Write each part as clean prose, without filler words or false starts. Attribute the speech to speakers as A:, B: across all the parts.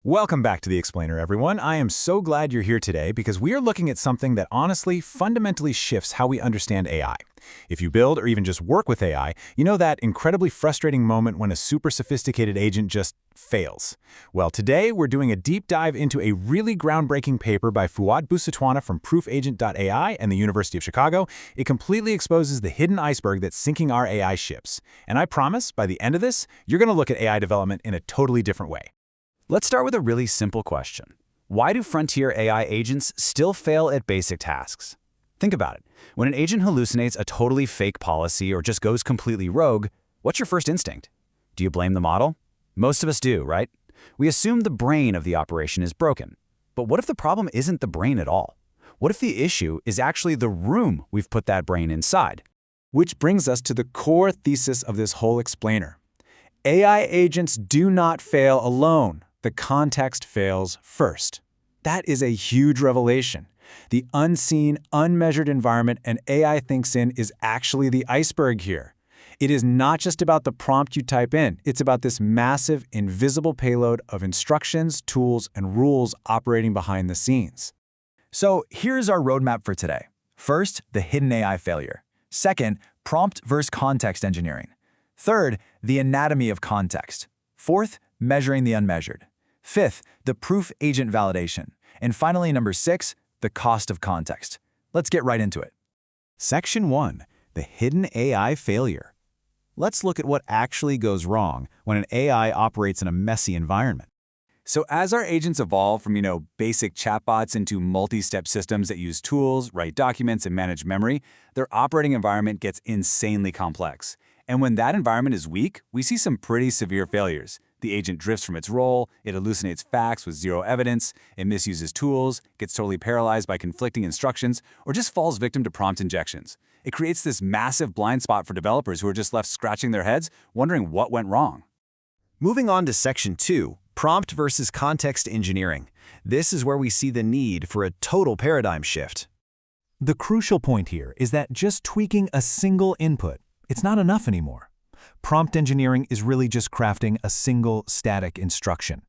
A: Welcome back to The Explainer, everyone. I am so glad you're here today because we are looking at something that honestly fundamentally shifts how we understand AI. If you build or even just work with AI, you know that incredibly frustrating moment when a super sophisticated agent just fails. Well, today we're doing a deep dive into a really groundbreaking paper by Fouad Boussatouna from ProofAgent-AI and the University of Chicago. It completely exposes the hidden iceberg that's sinking our AI ships. And I promise, by the end of this, you're going to look at AI development in a totally different way.
B: Let's start with a really simple question. Why do frontier AI agents still fail at basic tasks? Think about it. When an agent hallucinates a totally fake policy or just goes completely rogue, what's your first instinct? Do you blame the model? Most of us do, right? We assume the brain of the operation is broken. But what if the problem isn't the brain at all? What if the issue is actually the room we've put that brain inside?
A: Which brings us to the core thesis of this whole explainer. AI agents do not fail alone. The context fails first. That is a huge revelation. The unseen, unmeasured environment an AI thinks in is actually the iceberg here. It is not just about the prompt you type in. It's about this massive, invisible payload of instructions, tools, and rules operating behind the scenes.
B: So here's our roadmap for today. First, the hidden AI failure. Second, prompt versus context engineering. Third, the anatomy of context. Fourth, measuring the unmeasured. Fifth, the proof agent validation. And finally, number 6, the cost of context. Let's get right into it.
A: Section 1. The hidden AI failure. Let's look at what actually goes wrong when an AI operates in a messy environment. So as our agents evolve from, basic chatbots into multi-step systems that use tools, write documents, and manage memory, their operating environment gets insanely complex. And when that environment is weak, we see some pretty severe failures. The agent drifts from its role, it hallucinates facts with zero evidence, it misuses tools, gets totally paralyzed by conflicting instructions, or just falls victim to prompt injections. It creates this massive blind spot for developers who are just left scratching their heads, wondering what went wrong.
B: Moving on to Section 2, prompt versus context engineering. This is where we see the need for a total paradigm shift.
C: The crucial point here is that just tweaking a single input, it's not enough anymore. Prompt engineering is really just crafting a single static instruction.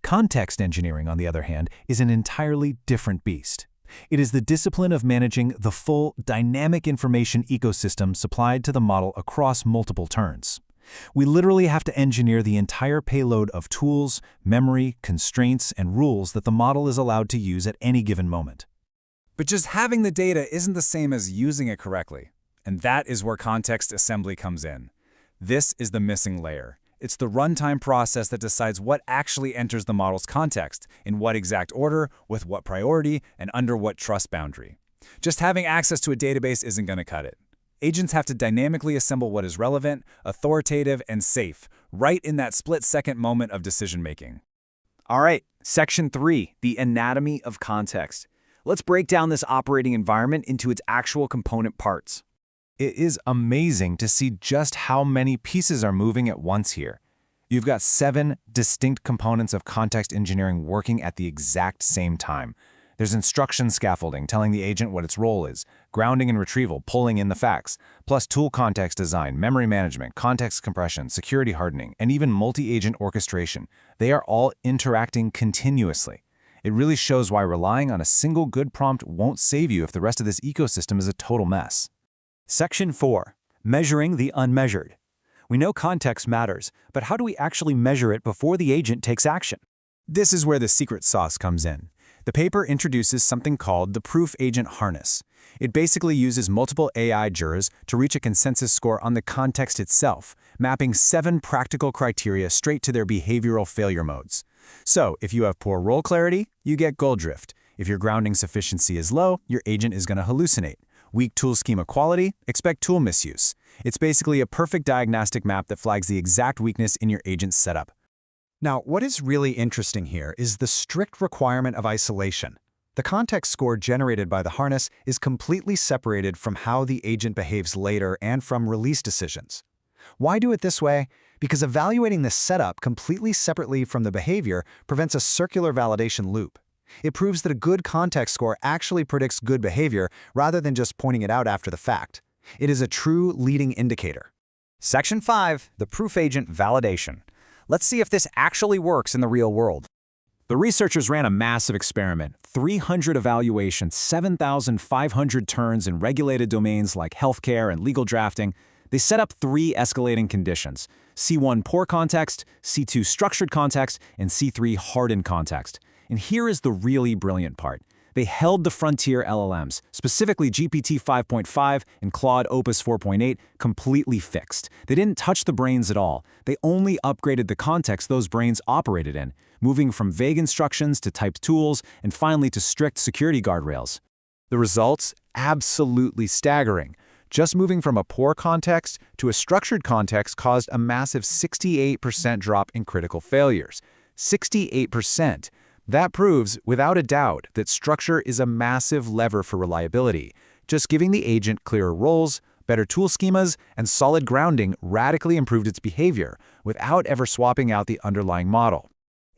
C: Context engineering, on the other hand, is an entirely different beast. It is the discipline of managing the full, dynamic information ecosystem supplied to the model across multiple turns. We literally have to engineer the entire payload of tools, memory, constraints, and rules that the model is allowed to use at any given moment.
A: But just having the data isn't the same as using it correctly. And that is where context assembly comes in. This is the missing layer. It's the runtime process that decides what actually enters the model's context, in what exact order, with what priority, and under what trust boundary. Just having access to a database isn't going to cut it. Agents have to dynamically assemble what is relevant, authoritative, and safe, right in that split-second moment of decision-making.
B: All right, Section 3, the anatomy of context. Let's break down this operating environment into its actual component parts.
C: It is amazing to see just how many pieces are moving at once here. You've got 7 distinct components of context engineering working at the exact same time. There's instruction scaffolding telling the agent what its role is, grounding and retrieval pulling in the facts, plus tool context design, memory management, context compression, security hardening, and even multi-agent orchestration. They are all interacting continuously. It really shows why relying on a single good prompt won't save you if the rest of this ecosystem is a total mess.
B: Section 4, measuring the unmeasured. We know context matters, but how do we actually measure it before the agent takes action?
A: This is where the secret sauce comes in. The paper introduces something called the ProofAgent-Harness. It basically uses multiple AI jurors to reach a consensus score on the context itself, mapping 7 practical criteria straight to their behavioral failure modes. So, if you have poor role clarity, you get goal drift. If your grounding sufficiency is low, your agent is going to hallucinate. Weak tool schema quality, expect tool misuse. It's basically a perfect diagnostic map that flags the exact weakness in your agent's setup.
D: Now, what is really interesting here is the strict requirement of isolation. The context score generated by the harness is completely separated from how the agent behaves later and from release decisions. Why do it this way? Because evaluating the setup completely separately from the behavior prevents a circular validation loop. It proves that a good context score actually predicts good behavior rather than just pointing it out after the fact. It is a true leading indicator.
B: Section 5, the proof agent validation. Let's see if this actually works in the real world.
A: The researchers ran a massive experiment, 300 evaluations, 7,500 turns in regulated domains like healthcare and legal drafting. They set up 3 escalating conditions: C1 poor context, C2 structured context, and C3 hardened context. And here is the really brilliant part. They held the frontier LLMs, specifically GPT 5.5 and Claude Opus 4.8, completely fixed. They didn't touch the brains at all. They only upgraded the context those brains operated in, moving from vague instructions to typed tools and finally to strict security guardrails.
C: The results? Absolutely staggering. Just moving from a poor context to a structured context caused a massive 68% drop in critical failures. 68%. That proves, without a doubt, that structure is a massive lever for reliability. Just giving the agent clearer roles, better tool schemas, and solid grounding radically improved its behavior without ever swapping out the underlying model.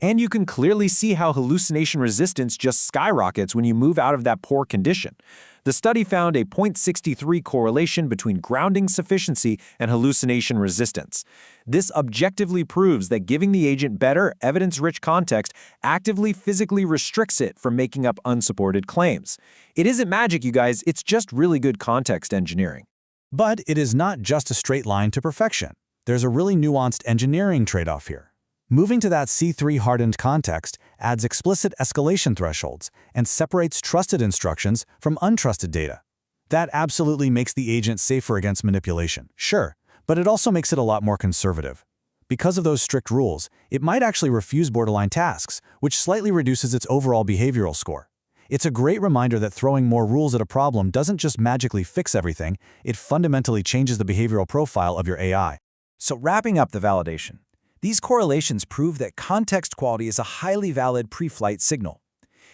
C: And you can clearly see how hallucination resistance just skyrockets when you move out of that poor condition. The study found a 0.63 correlation between grounding sufficiency and hallucination resistance. This objectively proves that giving the agent better, evidence-rich context actively physically restricts it from making up unsupported claims. It isn't magic, you guys, it's just really good context engineering.
B: But it is not just a straight line to perfection. There's a really nuanced engineering trade-off here. Moving to that C3 hardened context adds explicit escalation thresholds and separates trusted instructions from untrusted data. That absolutely makes the agent safer against manipulation, sure, but it also makes it a lot more conservative. Because of those strict rules, it might actually refuse borderline tasks, which slightly reduces its overall behavioral score. It's a great reminder that throwing more rules at a problem doesn't just magically fix everything, it fundamentally changes the behavioral profile of your AI.
A: So wrapping up the validation, these correlations prove that context quality is a highly valid pre-flight signal.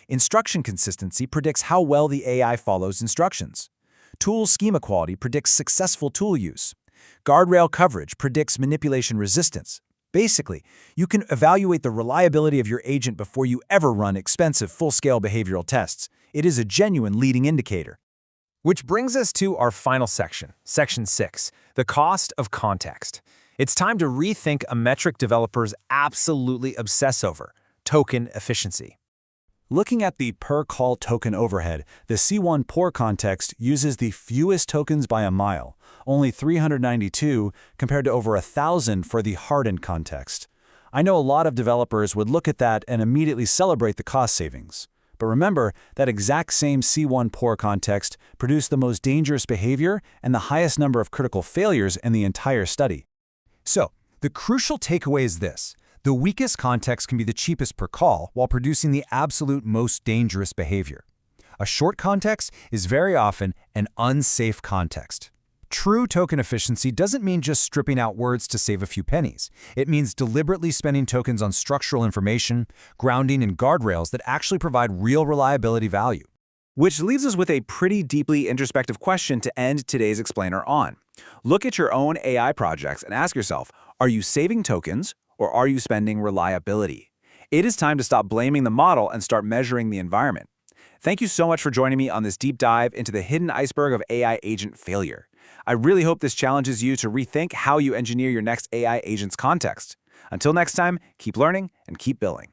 A: Instruction consistency predicts how well the AI follows instructions. Tool schema quality predicts successful tool use. Guardrail coverage predicts manipulation resistance. Basically, you can evaluate the reliability of your agent before you ever run expensive full-scale behavioral tests. It is a genuine leading indicator. Which brings us to our final section, Section 6, the cost of context. It's time to rethink a metric developers absolutely obsess over: token efficiency. Looking at the per-call token overhead, the C1 poor context uses the fewest tokens by a mile, only 392 compared to over 1,000 for the hardened context. I know a lot of developers would look at that and immediately celebrate the cost savings. But remember, that exact same C1 poor context produced the most dangerous behavior and the highest number of critical failures in the entire study. So, the crucial takeaway is this: the weakest context can be the cheapest per call while producing the absolute most dangerous behavior. A short context is very often an unsafe context. True token efficiency doesn't mean just stripping out words to save a few pennies. It means deliberately spending tokens on structural information, grounding, and guardrails that actually provide real reliability value. Which leaves us with a pretty deeply introspective question to end today's explainer on. Look at your own AI projects and ask yourself, are you saving tokens or are you spending reliability? It is time to stop blaming the model and start measuring the environment. Thank you so much for joining me on this deep dive into the hidden iceberg of AI agent failure. I really hope this challenges you to rethink how you engineer your next AI agent's context. Until next time, keep learning and keep building.